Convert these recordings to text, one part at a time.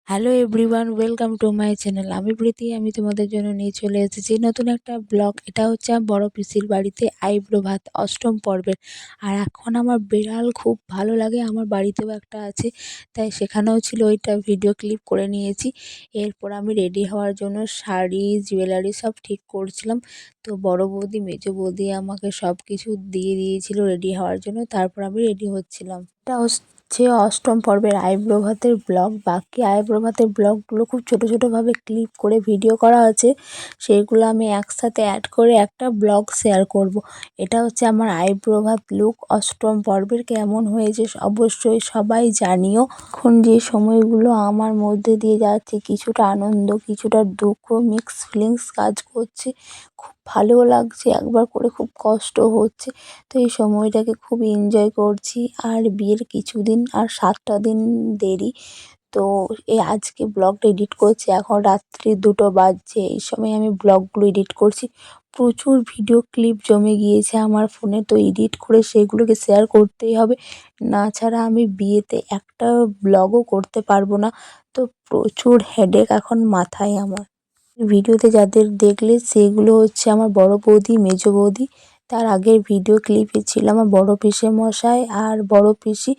Hello everyone, welcome to my channel. আমি প্রীতি। আমি তোমাদের জন্য নিয়ে চলে এসেছি নতুন একটা ব্লগ। এটা হচ্ছে আমার বড় পিসির বাড়িতে আইব্রো ভাত অষ্টম পর্বের। আর এখন আমার বিড়াল খুব ভালো লাগে, আমার বাড়িতেও একটা আছে, তাই সেখানেও ছিল, ওইটা ভিডিও ক্লিপ করে নিয়েছি। এরপর আমি রেডি হওয়ার জন্য শাড়ি জুয়েলারি সব ঠিক করছিলাম। তো বড় বৌদি মেজো বৌদি আমাকে সব কিছু দিয়ে দিয়েছিল রেডি হওয়ার জন্য, তারপর আমি রেডি হচ্ছিলাম। এটা হচ্ছে অষ্টম পর্বের আইব্রো ভাতের ব্লগ। বাকি আইব্রো ভাতের ব্লগগুলো খুব ছোটো ছোটোভাবে ক্লিপ করে ভিডিও করা আছে, সেইগুলো আমি একসাথে অ্যাড করে একটা ব্লগ শেয়ার করব। এটা হচ্ছে আমার আইব্রো ভাত লুক অষ্টম পর্বের। কেমন হয়েছে অবশ্যই সবাই জানিও। এখন যে সময়গুলো আমার মধ্যে দিয়ে যাচ্ছে, কিছুটা আনন্দ কিছুটা দুঃখ মিক্স ফিলিংস কাজ করছে। খুব ভালোও লাগছে, একবার করে খুব কষ্ট হচ্ছে। তো এই সময়টাকে খুব এনজয় করছি। আর বিয়ের কিছুদিন আর 7টা দিন দেরি। তো আজকে ব্লগটা এডিট করছি, এখন রাত্রি 2টো বাজছে। এই সময় আমি ব্লগগুলো এডিট করছি। প্রচুর ভিডিও ক্লিপ জমে গিয়েছে আমার ফোনে, তো এডিট করে সেগুলোকে শেয়ার করতেই হবে, না ছাড়া আমি বিয়েতে একটা ব্লগও করতে পারবো না। তো প্রচুর হেডেক এখন মাথায় আমার। ভিডিওতে যাদের দেখলে সেগুলো হচ্ছে আমার বড় বৌদি মেজো বৌদি। তার আগের ভিডিও ক্লিপে ছিল আমার বড় পিসেমশাই আর বড় পিসি।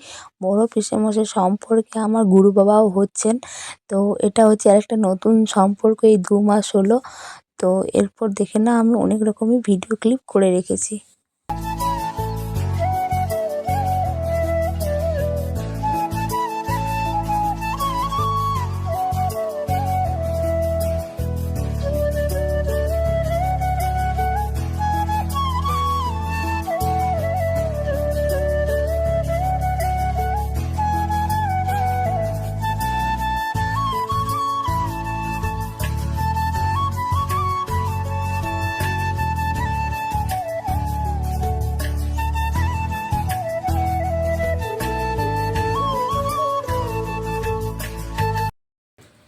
বড় পিসেমশাই সম্পর্কে আমার গুরু বাবাও হচ্ছেন। তো এটা হচ্ছে আরেকটা নতুন সম্পর্ক, এই 2 মাস হলো। তো এরপর দেখে না আমি অনেক রকমই ভিডিও ক্লিপ করে রেখেছি।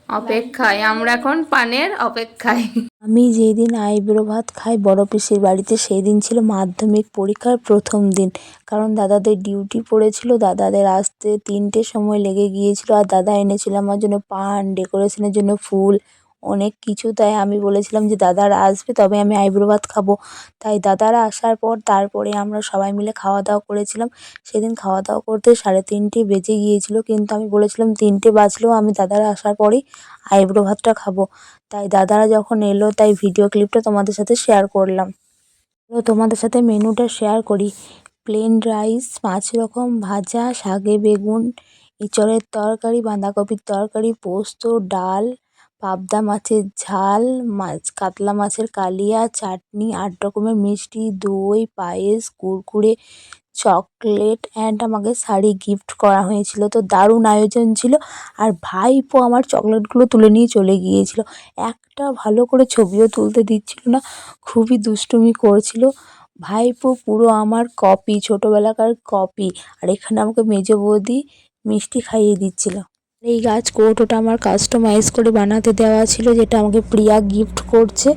অপেক্ষায় আমরা এখন পানের অপেক্ষায়। আমি যেদিন আইব্রো ভাত খাই বড় পিসির বাড়িতে, সেই দিন ছিল মাধ্যমিক পরীক্ষার প্রথম দিন। কারণ দাদাদের ডিউটি পড়েছিল, দাদাদের আসতে 3টের সময় লেগে গিয়েছিল। আর দাদা এনেছিল আমার জন্য পান, ডেকোরেশনের জন্য ফুল, অনেক কিছু। তাই আমি বলেছিলাম যে দাদারা আসবে তবে আমি আইব্রো ভাত খাবো। তাই দাদারা আসার পর তারপরে আমরা সবাই মিলে খাওয়া দাওয়া করেছিলাম। সেদিন খাওয়া দাওয়া করতে 3:30 বেজে গিয়েছিল, কিন্তু আমি বলেছিলাম 3টে বাজলেও আমি দাদারা আসার পরেই আইব্রো ভাতটা খাবো। তাই দাদারা যখন এলো তাই ভিডিও ক্লিপটা তোমাদের সাথে শেয়ার করলাম। তো তোমাদের সাথে মেনুটা শেয়ার করি। প্লেন রাইস, 5 রকম ভাজা, শাকে বেগুন, এঁচড়ের তরকারি, বাঁধাকপির তরকারি, পোস্ত, ডাল, পাবদা মাছের ঝাল, কাতলা মাছের কালিয়া, চাটনি, 8 রকমের মিষ্টি, দই, পায়েস, কুরকুরে, চকলেট অ্যান্ড আমাকে শাড়ি গিফট করা হয়েছিল। তো দারুণ আয়োজন ছিল। আর ভাইপো আমার চকলেটগুলো তুলে নিয়ে চলে গিয়েছিল। একটা ভালো করে ছবিও তুলতে দিচ্ছিল না, খুবই দুষ্টুমি করছিল। ভাইপো পুরো আমার কপি, ছোটোবেলাকার কপি। আর এখানে আমাকে মেজো বৌদি মিষ্টি খাইয়ে দিচ্ছিল। এই গাছ কৌটোটা আমার কাস্টমাইজ করে বানাতে দেওয়া ছিল, যেটা আমাকে প্রিয়া গিফট করছে।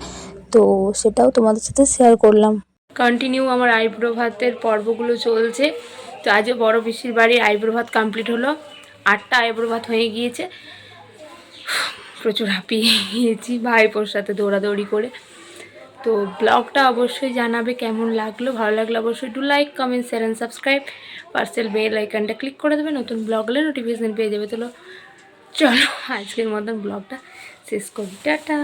তো সেটাও তোমাদের সাথে শেয়ার করলাম। কন্টিনিউ আমার আইব্রো ভাতের পর্বগুলো চলছে। তো আজও বড় পিসির বাড়ির আইব্রো ভাত কমপ্লিট হলো। 8টা আইব্রো ভাত হয়ে গিয়েছে। প্রচুর হাঁপিয়ে গিয়েছি ভাইপোর সাথে দৌড়াদৌড়ি করে। তো ব্লগটা অবশ্যই জানাবে কেমন লাগলো। ভালো লাগলে অবশ্যই do like, comment, share and subscribe. পার্সেল বেল আইকনটা ক্লিক করে দেবে, নতুন ব্লগ হলে নোটিফিকেশান পেয়ে যাবে। চলো আজকের মতন ব্লগটা শেষ করি, টাটা।